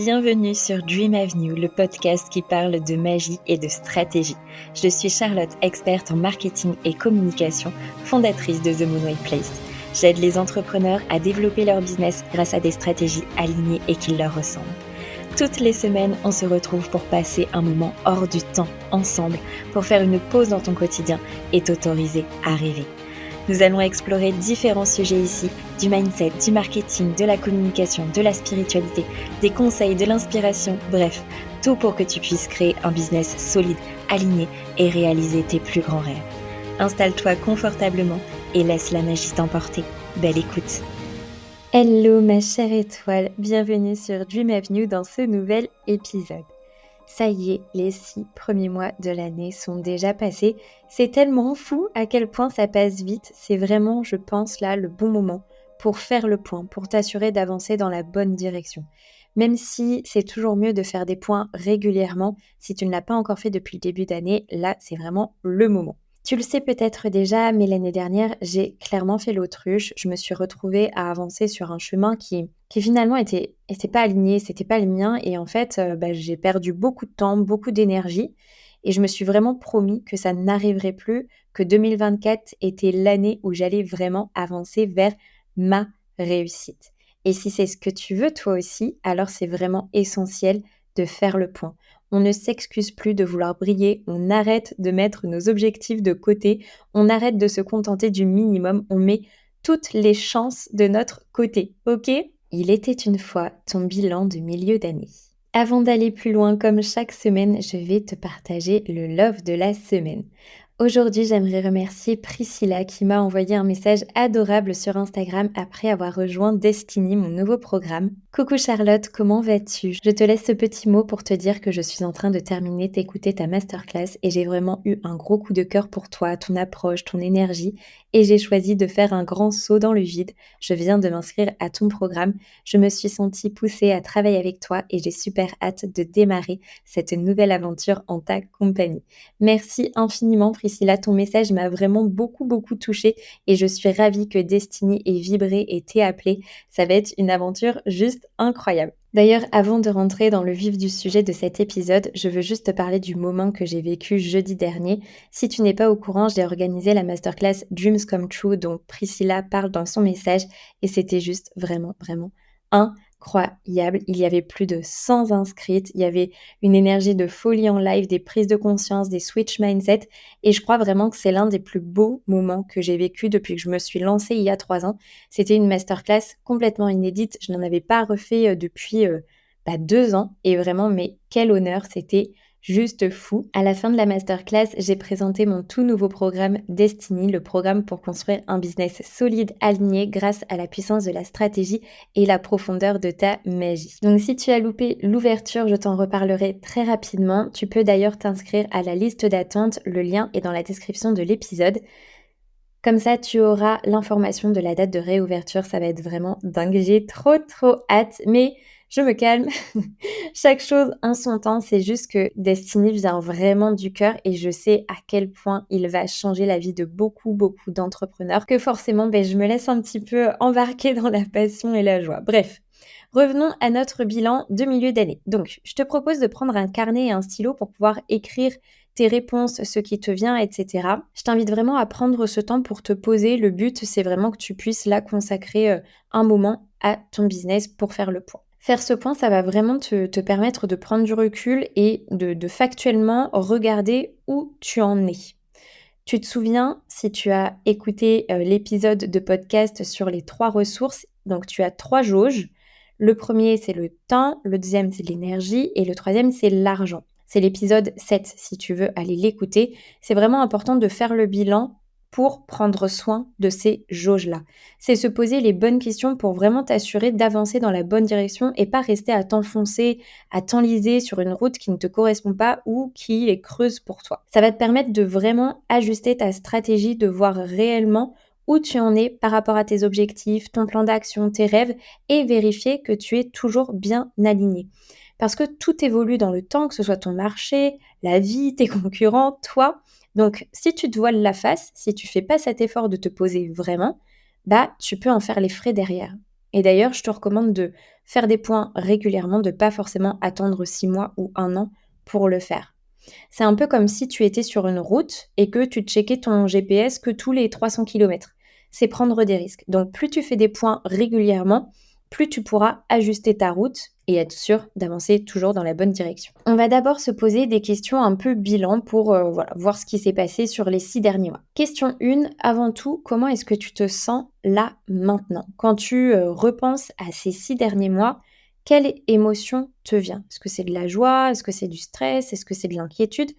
Bienvenue sur Dream Avenue, le podcast qui parle de magie et de stratégie. Je suis Charlotte, experte en marketing et communication, fondatrice de The Moonway Place. J'aide les entrepreneurs à développer leur business grâce à des stratégies alignées et qui leur ressemblent. Toutes les semaines, on se retrouve pour passer un moment hors du temps ensemble, pour faire une pause dans ton quotidien et t'autoriser à rêver. Nous allons explorer différents sujets ici, du mindset, du marketing, de la communication, de la spiritualité, des conseils, de l'inspiration, bref, tout pour que tu puisses créer un business solide, aligné et réaliser tes plus grands rêves. Installe-toi confortablement et laisse la magie t'emporter. Belle écoute. Hello ma chère étoile, bienvenue sur Dream Avenue dans ce nouvel épisode. Ça y est, les 6 premiers mois de l'année sont déjà passés. C'est tellement fou à quel point ça passe vite. C'est vraiment, je pense, là, le bon moment pour faire le point, pour t'assurer d'avancer dans la bonne direction. Même si c'est toujours mieux de faire des points régulièrement, si tu ne l'as pas encore fait depuis le début d'année, là, c'est vraiment le moment. Tu le sais peut-être déjà, mais l'année dernière, j'ai clairement fait l'autruche. Je me suis retrouvée à avancer sur un chemin qui finalement était pas aligné, c'était pas le mien. Et en fait, j'ai perdu beaucoup de temps, beaucoup d'énergie. Et je me suis vraiment promis que ça n'arriverait plus, que 2024 était l'année où j'allais vraiment avancer vers ma réussite. Et si c'est ce que tu veux toi aussi, alors c'est vraiment essentiel de faire le point. On ne s'excuse plus de vouloir briller, on arrête de mettre nos objectifs de côté, on arrête de se contenter du minimum, on met toutes les chances de notre côté, ok ? Il était une fois ton bilan de milieu d'année. Avant d'aller plus loin, comme chaque semaine, je vais te partager le love de la semaine. Aujourd'hui, j'aimerais remercier Priscilla qui m'a envoyé un message adorable sur Instagram après avoir rejoint Destiny, mon nouveau programme. Coucou Charlotte, comment vas-tu ? Je te laisse ce petit mot pour te dire que je suis en train de terminer d'écouter ta masterclass et j'ai vraiment eu un gros coup de cœur pour toi, ton approche, ton énergie et j'ai choisi de faire un grand saut dans le vide. Je viens de m'inscrire à ton programme. Je me suis sentie poussée à travailler avec toi et j'ai super hâte de démarrer cette nouvelle aventure en ta compagnie. Merci infiniment Priscilla, ton message m'a vraiment beaucoup touchée et je suis ravie que Destiny ait vibré et t'ait appelé. Ça va être une aventure juste incroyable. D'ailleurs, avant de rentrer dans le vif du sujet de cet épisode, je veux juste te parler du moment que j'ai vécu jeudi dernier. Si tu n'es pas au courant, j'ai organisé la masterclass Dreams Come True dont Priscilla parle dans son message et c'était juste vraiment incroyable. Il y avait plus de 100 inscrites, il y avait une énergie de folie en live, des prises de conscience, des switch mindset et je crois vraiment que c'est l'un des plus beaux moments que j'ai vécu depuis que je me suis lancée il y a 3 ans. C'était une masterclass complètement inédite, je n'en avais pas refait depuis 2 ans et vraiment mais quel honneur, c'était juste fou. À la fin de la masterclass, j'ai présenté mon tout nouveau programme Destiny, le programme pour construire un business solide, aligné grâce à la puissance de la stratégie et la profondeur de ta magie. Donc si tu as loupé l'ouverture, je t'en reparlerai très rapidement. Tu peux d'ailleurs t'inscrire à la liste d'attente, le lien est dans la description de l'épisode. Comme ça, tu auras l'information de la date de réouverture, ça va être vraiment dingue. J'ai trop hâte, mais je me calme. Chaque chose en son temps, c'est juste que Destiny vient vraiment du cœur et je sais à quel point il va changer la vie de beaucoup d'entrepreneurs que forcément, je me laisse un petit peu embarquer dans la passion et la joie. Bref, revenons à notre bilan de milieu d'année. Donc, je te propose de prendre un carnet et un stylo pour pouvoir écrire tes réponses, ce qui te vient, etc. Je t'invite vraiment à prendre ce temps pour te poser. Le but, c'est vraiment que tu puisses là consacrer un moment à ton business pour faire le point. Faire ce point, ça va vraiment te permettre de prendre du recul et de factuellement regarder où tu en es. Tu te souviens, si tu as écouté l'épisode de podcast sur les 3 ressources, donc tu as 3 jauges. Le premier, c'est le temps, le deuxième, c'est l'énergie et le troisième, c'est l'argent. C'est l'épisode 7, si tu veux aller l'écouter. C'est vraiment important de faire le bilan pour prendre soin de ces jauges-là. C'est se poser les bonnes questions pour vraiment t'assurer d'avancer dans la bonne direction et pas rester à t'enfoncer, à t'enliser sur une route qui ne te correspond pas ou qui est creuse pour toi. Ça va te permettre de vraiment ajuster ta stratégie, de voir réellement où tu en es par rapport à tes objectifs, ton plan d'action, tes rêves et vérifier que tu es toujours bien aligné. Parce que tout évolue dans le temps, que ce soit ton marché, la vie, tes concurrents, toi. Donc, si tu te voiles la face, si tu fais pas cet effort de te poser vraiment, tu peux en faire les frais derrière. Et d'ailleurs, je te recommande de faire des points régulièrement, de pas forcément attendre 6 mois ou 1 an pour le faire. C'est un peu comme si tu étais sur une route et que tu checkais ton GPS que tous les 300 kilomètres. C'est prendre des risques. Donc plus tu fais des points régulièrement, plus tu pourras ajuster ta route et être sûr d'avancer toujours dans la bonne direction. On va d'abord se poser des questions un peu bilan pour voir ce qui s'est passé sur les 6 derniers mois. Question 1, avant tout, comment est-ce que tu te sens là maintenant? Quand tu repenses à ces 6 derniers mois, quelle émotion te vient? Est-ce que c'est de la joie? Est-ce que c'est du stress? Est-ce que c'est de l'inquiétude?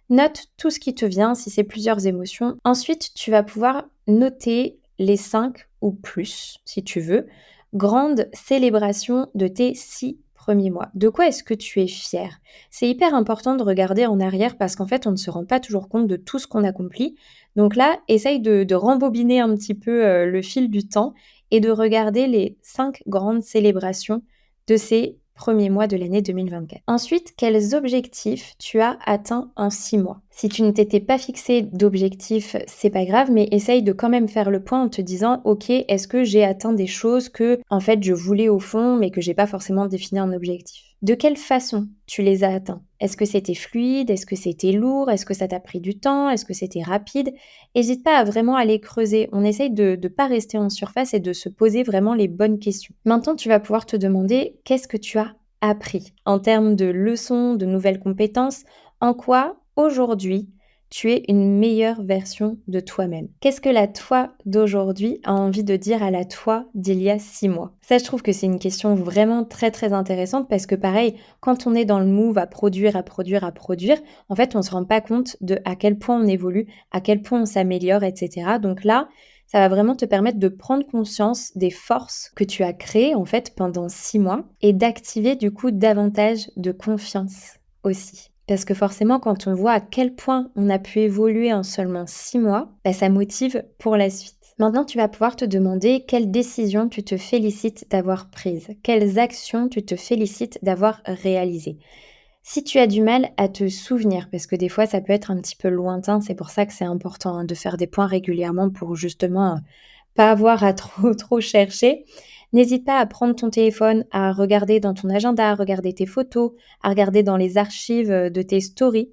Note tout ce qui te vient, si c'est plusieurs émotions. Ensuite, tu vas pouvoir noter les 5 ou plus, si tu veux, grandes célébrations de tes 6 premiers mois. De quoi est-ce que tu es fier? C'est hyper important de regarder en arrière parce qu'en fait, on ne se rend pas toujours compte de tout ce qu'on accomplit. Donc là, essaye de rembobiner un petit peu le fil du temps et de regarder les 5 grandes célébrations de ces premiers mois de l'année 2024. Ensuite, quels objectifs tu as atteints en 6 mois? Si tu ne t'étais pas fixé d'objectifs, c'est pas grave, mais essaye de quand même faire le point en te disant, ok, est-ce que j'ai atteint des choses que, en fait, je voulais au fond, mais que j'ai pas forcément défini un objectif? De quelle façon tu les as atteints? Est-ce que c'était fluide? Est-ce que c'était lourd? Est-ce que ça t'a pris du temps? Est-ce que c'était rapide? N'hésite pas à vraiment aller creuser. On essaye de ne pas rester en surface et de se poser vraiment les bonnes questions. Maintenant, tu vas pouvoir te demander qu'est-ce que tu as appris en termes de leçons, de nouvelles compétences, en quoi aujourd'hui tu es une meilleure version de toi-même. Qu'est-ce que la toi d'aujourd'hui a envie de dire à la toi d'il y a 6 mois? Ça, je trouve que c'est une question vraiment très très intéressante parce que pareil, quand on est dans le move à produire, en fait, on se rend pas compte de à quel point on évolue, à quel point on s'améliore, etc. Donc là, ça va vraiment te permettre de prendre conscience des forces que tu as créées en fait pendant 6 mois et d'activer du coup davantage de confiance aussi. Parce que forcément, quand on voit à quel point on a pu évoluer en seulement 6 mois, ça motive pour la suite. Maintenant, tu vas pouvoir te demander quelles décisions tu te félicites d'avoir prises, quelles actions tu te félicites d'avoir réalisées. Si tu as du mal à te souvenir, parce que des fois ça peut être un petit peu lointain, c'est pour ça que c'est important de faire des points régulièrement pour justement pas avoir à trop trop chercher. N'hésite pas à prendre ton téléphone, à regarder dans ton agenda, à regarder tes photos, à regarder dans les archives de tes stories.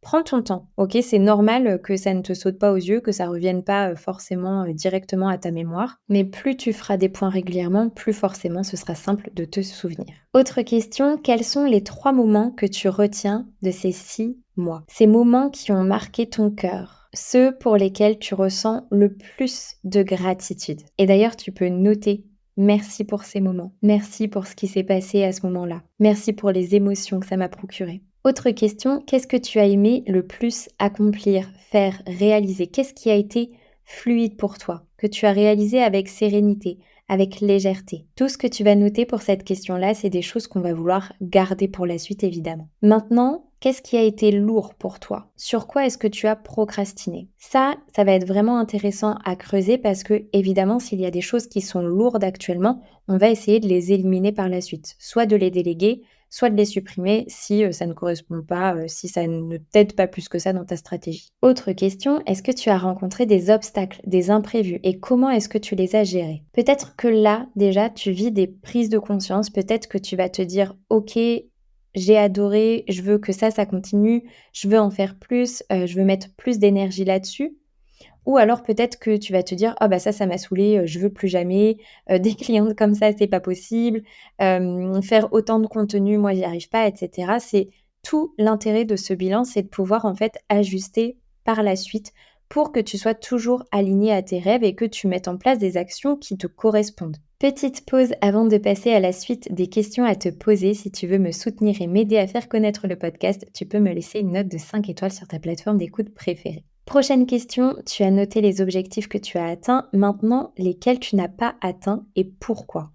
Prends ton temps, ok? C'est normal que ça ne te saute pas aux yeux, que ça revienne pas forcément directement à ta mémoire. Mais plus tu feras des points régulièrement, plus forcément ce sera simple de te souvenir. Autre question, quels sont les 3 moments que tu retiens de ces 6 mois? Ces moments qui ont marqué ton cœur, ceux pour lesquels tu ressens le plus de gratitude. Et d'ailleurs, tu peux noter merci pour ces moments. Merci pour ce qui s'est passé à ce moment-là. Merci pour les émotions que ça m'a procuré. Autre question, qu'est-ce que tu as aimé le plus accomplir, faire, réaliser? Qu'est-ce qui a été fluide pour toi, que tu as réalisé avec sérénité, avec légèreté? Tout ce que tu vas noter pour cette question-là, c'est des choses qu'on va vouloir garder pour la suite, évidemment. Maintenant, qu'est-ce qui a été lourd pour toi? Sur quoi est-ce que tu as procrastiné? Ça va être vraiment intéressant à creuser parce que, évidemment, s'il y a des choses qui sont lourdes actuellement, on va essayer de les éliminer par la suite, soit de les déléguer, soit de les supprimer si ça ne correspond pas, si ça ne t'aide pas plus que ça dans ta stratégie. Autre question, est-ce que tu as rencontré des obstacles, des imprévus et comment est-ce que tu les as gérés? Peut-être que là, déjà, tu vis des prises de conscience, peut-être que tu vas te dire: «OK, j'ai adoré, je veux que ça continue, je veux en faire plus, je veux mettre plus d'énergie là-dessus». Ou alors peut-être que tu vas te dire: «Ah bah ça m'a saoulé, je veux plus jamais, des clientes comme ça, c'est pas possible, faire autant de contenu, moi j'y arrive pas» et cetera. C'est tout l'intérêt de ce bilan, c'est de pouvoir en fait ajuster par la suite pour que tu sois toujours aligné à tes rêves et que tu mettes en place des actions qui te correspondent. Petite pause avant de passer à la suite des questions à te poser. Si tu veux me soutenir et m'aider à faire connaître le podcast, tu peux me laisser une note de 5 étoiles sur ta plateforme d'écoute préférée. Prochaine question, tu as noté les objectifs que tu as atteints, maintenant lesquels tu n'as pas atteints et pourquoi?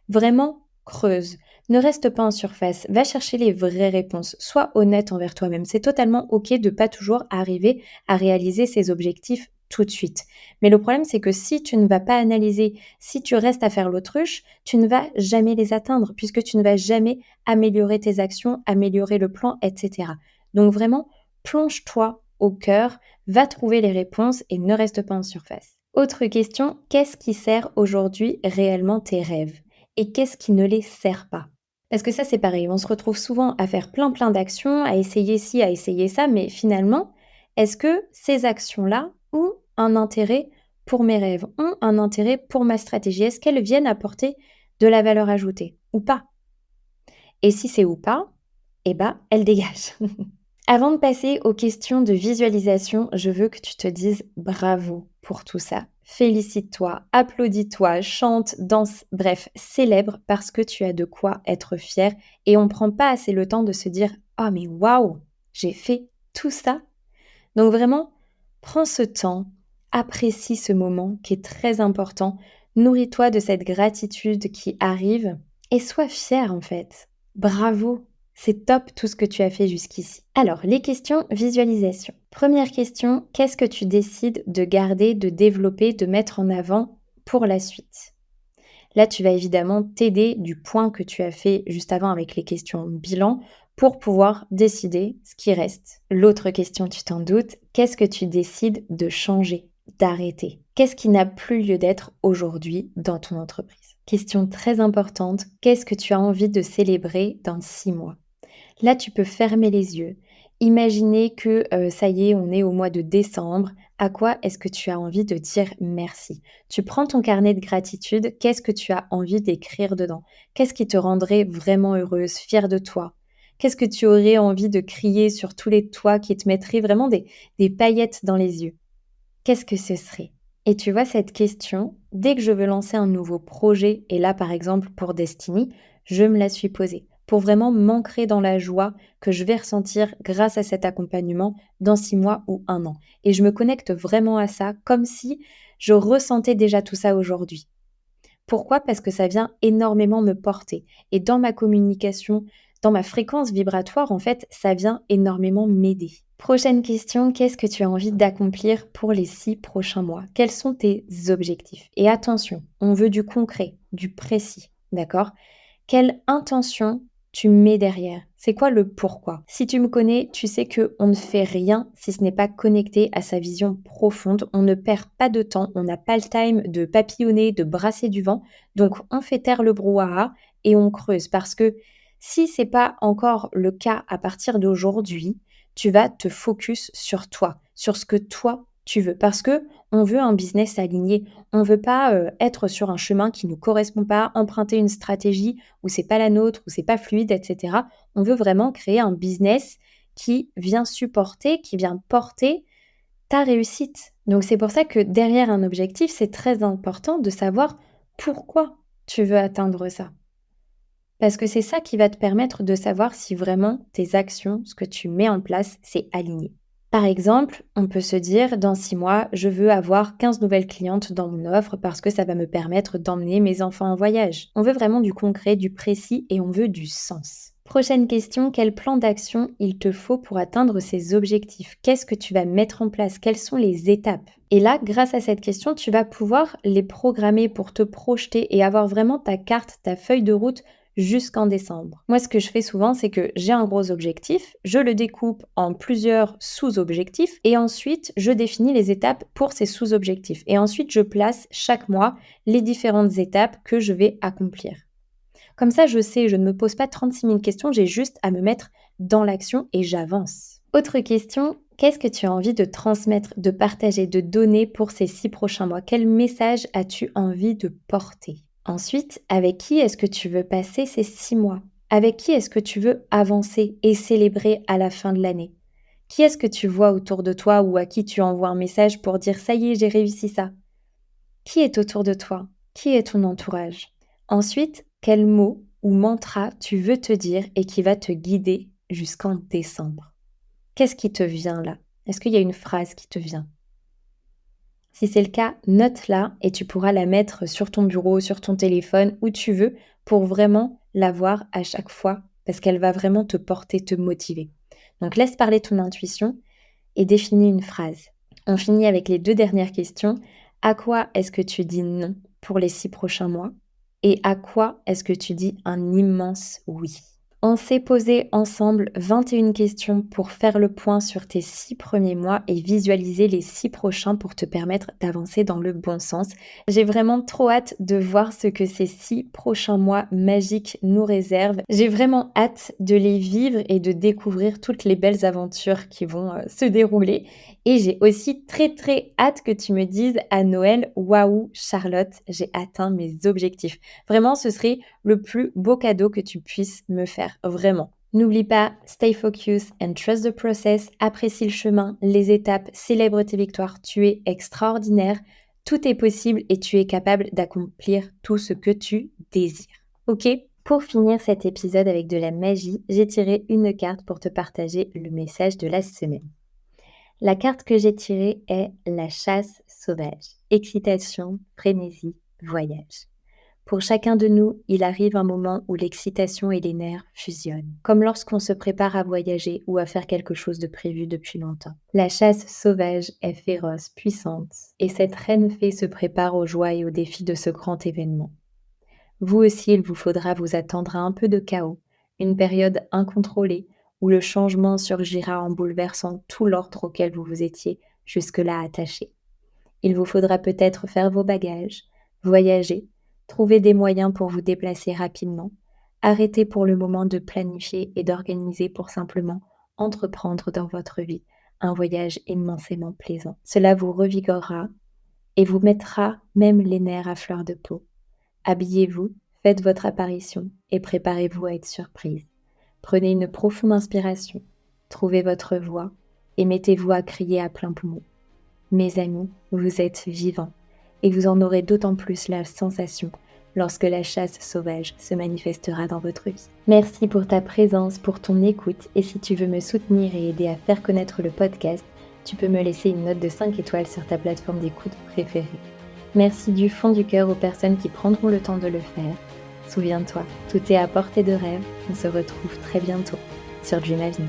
Vraiment, creuse. Ne reste pas en surface, va chercher les vraies réponses, sois honnête envers toi-même. C'est totalement ok de pas toujours arriver à réaliser ses objectifs tout de suite. Mais le problème, c'est que si tu ne vas pas analyser, si tu restes à faire l'autruche, tu ne vas jamais les atteindre puisque tu ne vas jamais améliorer tes actions, améliorer le plan, etc. Donc vraiment, plonge-toi au cœur, va trouver les réponses et ne reste pas en surface. Autre question, qu'est-ce qui sert aujourd'hui réellement tes rêves? Et qu'est-ce qui ne les sert pas? Parce que ça, c'est pareil, on se retrouve souvent à faire plein d'actions, à essayer ci, à essayer ça, mais finalement, est-ce que ces actions-là ont un intérêt pour mes rêves, ont un intérêt pour ma stratégie? Est-ce qu'elles viennent apporter de la valeur ajoutée ou pas? Et si c'est ou pas, eh ben, elles dégagent. Avant de passer aux questions de visualisation, je veux que tu te dises bravo pour tout ça. Félicite-toi, applaudis-toi, chante, danse, bref, célèbre parce que tu as de quoi être fier et on ne prend pas assez le temps de se dire «Oh mais waouh, j'ai fait tout ça!» Donc vraiment, prends ce temps, apprécie ce moment qui est très important, nourris-toi de cette gratitude qui arrive et sois fier en fait. Bravo, c'est top tout ce que tu as fait jusqu'ici. Alors, les questions visualisation. Première question, qu'est-ce que tu décides de garder, de développer, de mettre en avant pour la suite? Là, tu vas évidemment t'aider du point que tu as fait juste avant avec les questions bilan pour pouvoir décider ce qui reste. L'autre question, tu t'en doutes, qu'est-ce que tu décides de changer, d'arrêter? Qu'est-ce qui n'a plus lieu d'être aujourd'hui dans ton entreprise? Question très importante, qu'est-ce que tu as envie de célébrer dans 6 mois? Là, tu peux fermer les yeux, imaginer que ça y est, on est au mois de décembre. À quoi est-ce que tu as envie de dire merci? Tu prends ton carnet de gratitude, qu'est-ce que tu as envie d'écrire dedans? Qu'est-ce qui te rendrait vraiment heureuse, fière de toi? Qu'est-ce que tu aurais envie de crier sur tous les toits qui te mettraient vraiment des paillettes dans les yeux? Qu'est-ce que ce serait? Et tu vois, cette question, dès que je veux lancer un nouveau projet, et là par exemple pour Destiny, je me la suis posée pour vraiment m'ancrer dans la joie que je vais ressentir grâce à cet accompagnement dans 6 mois ou 1 an. Et je me connecte vraiment à ça comme si je ressentais déjà tout ça aujourd'hui. Pourquoi? Parce que ça vient énormément me porter et dans ma communication, dans ma fréquence vibratoire, en fait, ça vient énormément m'aider. Prochaine question, qu'est-ce que tu as envie d'accomplir pour les 6 prochains mois? Quels sont tes objectifs? Et attention, on veut du concret, du précis, d'accord? Quelle intention tu mets derrière? C'est quoi le pourquoi? Si tu me connais, tu sais que on ne fait rien si ce n'est pas connecté à sa vision profonde. On ne perd pas de temps, on n'a pas le time de papillonner, de brasser du vent. Donc on fait taire le brouhaha et on creuse parce que si c'est pas encore le cas à partir d'aujourd'hui, tu vas te focus sur toi, sur ce que toi tu veux parce que on veut un business aligné. On veut pas être sur un chemin qui nous correspond pas, emprunter une stratégie où c'est pas la nôtre, où c'est pas fluide, et cetera. On veut vraiment créer un business qui vient supporter, qui vient porter ta réussite. Donc c'est pour ça que derrière un objectif, c'est très important de savoir pourquoi tu veux atteindre ça. Parce que c'est ça qui va te permettre de savoir si vraiment tes actions, ce que tu mets en place, c'est aligné. Par exemple, on peut se dire, dans 6 mois, je veux avoir 15 nouvelles clientes dans mon offre parce que ça va me permettre d'emmener mes enfants en voyage. On veut vraiment du concret, du précis et on veut du sens. Prochaine question, quel plan d'action il te faut pour atteindre ces objectifs? Qu'est-ce que tu vas mettre en place? Quelles sont les étapes? Et là, grâce à cette question, tu vas pouvoir les programmer pour te projeter et avoir vraiment ta carte, ta feuille de route jusqu'en décembre. Moi, ce que je fais souvent, c'est que j'ai un gros objectif, je le découpe en plusieurs sous-objectifs et ensuite, je définis les étapes pour ces sous-objectifs. Et ensuite, je place chaque mois les différentes étapes que je vais accomplir. Comme ça, je sais, je ne me pose pas 36 000 questions, j'ai juste à me mettre dans l'action et j'avance. Autre question, qu'est-ce que tu as envie de transmettre, de partager, de donner pour ces 6 prochains mois? Quel message as-tu envie de porter? Ensuite, avec qui est-ce que tu veux passer ces 6 mois? Avec qui est-ce que tu veux avancer et célébrer à la fin de l'année? Qui est-ce que tu vois autour de toi ou à qui tu envoies un message pour dire ça y est, j'ai réussi ça? Qui est autour de toi? Qui est ton entourage? Ensuite, quel mot ou mantra tu veux te dire et qui va te guider jusqu'en décembre? Qu'est-ce qui te vient là? Est-ce qu'il y a une phrase qui te vient? Si c'est le cas, note-la et tu pourras la mettre sur ton bureau, sur ton téléphone, où tu veux, pour vraiment la voir à chaque fois, parce qu'elle va vraiment te porter, te motiver. Donc laisse parler ton intuition et définis une phrase. On finit avec les 2 dernières questions. À quoi est-ce que tu dis non pour les 6 prochains mois? Et à quoi est-ce que tu dis un immense oui? On s'est posé ensemble 21 questions pour faire le point sur tes 6 premiers mois et visualiser les 6 prochains pour te permettre d'avancer dans le bon sens. J'ai vraiment trop hâte de voir ce que ces 6 prochains mois magiques nous réservent. J'ai vraiment hâte de les vivre et de découvrir toutes les belles aventures qui vont se dérouler. Et j'ai aussi très très hâte que tu me dises à Noël: waouh, Charlotte, j'ai atteint mes objectifs. Vraiment, ce serait le plus beau cadeau que tu puisses me faire, vraiment. N'oublie pas, stay focused and trust the process, apprécie le chemin, les étapes, célèbre tes victoires, tu es extraordinaire, tout est possible et tu es capable d'accomplir tout ce que tu désires. Ok? Pour finir cet épisode avec de la magie, j'ai tiré une carte pour te partager le message de la semaine. La carte que j'ai tirée est la chasse sauvage. Excitation, frénésie, voyage. Pour chacun de nous, il arrive un moment où l'excitation et les nerfs fusionnent, comme lorsqu'on se prépare à voyager ou à faire quelque chose de prévu depuis longtemps. La chasse sauvage est féroce, puissante, et cette reine fée se prépare aux joies et aux défis de ce grand événement. Vous aussi, il vous faudra vous attendre à un peu de chaos, une période incontrôlée, où le changement surgira en bouleversant tout l'ordre auquel vous vous étiez jusque-là attaché. Il vous faudra peut-être faire vos bagages, voyager, trouver des moyens pour vous déplacer rapidement, arrêter pour le moment de planifier et d'organiser pour simplement entreprendre dans votre vie un voyage immensément plaisant. Cela vous revigorera et vous mettra même les nerfs à fleur de peau. Habillez-vous, faites votre apparition et préparez-vous à être surprise. Prenez une profonde inspiration, trouvez votre voix et mettez-vous à crier à plein poumon. Mes amis, vous êtes vivants et vous en aurez d'autant plus la sensation lorsque la chasse sauvage se manifestera dans votre vie. Merci pour ta présence, pour ton écoute et si tu veux me soutenir et aider à faire connaître le podcast, tu peux me laisser une note de 5 étoiles sur ta plateforme d'écoute préférée. Merci du fond du cœur aux personnes qui prendront le temps de le faire. Souviens-toi, tout est à portée de rêve. On se retrouve très bientôt sur Dream Avenue.